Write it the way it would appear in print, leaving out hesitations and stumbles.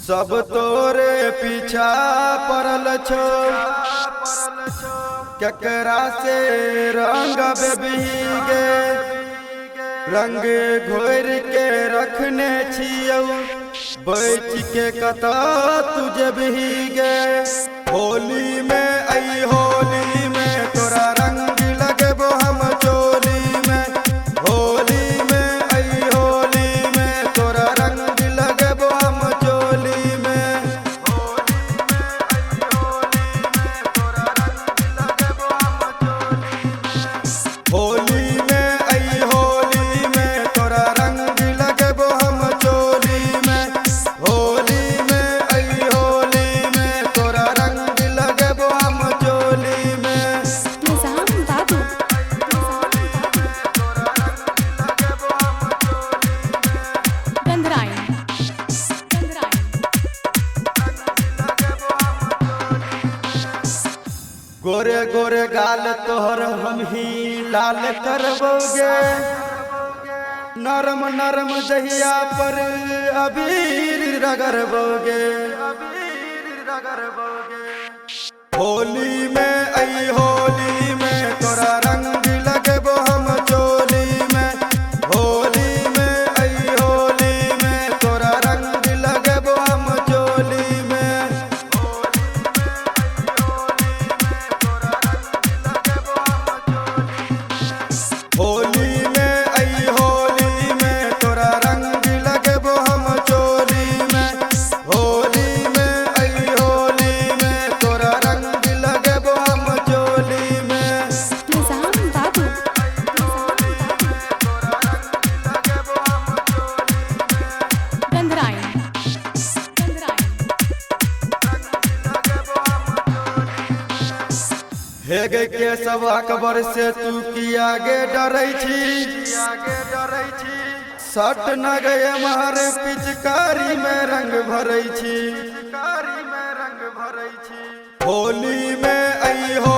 सब तोरे पीछा पड़ल छो केकरा से रंग बेबीगे रंग घोर के रखने छियौ बैठ के कता तुझे भीगे होली में आई होली में तोरा रंग लगबो हम चोली में होली में आई होली में तोरा रंग लगबो हम चोली में होली में आई होली में तोरा रंग लगबो हम चोली में होली में आई होली में तोरा रंग लगबो हम चोली में गोरे गोरे गाल तोहर हम ही लाल करबोगे नरम नरम दहिया पर अबीर रगड़बोगे होली में आई होली में तोरा रंग लगबो हम चोली में होली में आई होली में तोरा रंग लगबो हम चोली में होली में आई होली में तोरा रंग लगबो हम चोली में होली में आई होली में तोरा रंग लगबो हम चोली में हे गे के सब अकबर से तू किया गे डरै छी सट न गए मार पिचकारी में रंग भरै छी होली में आई हो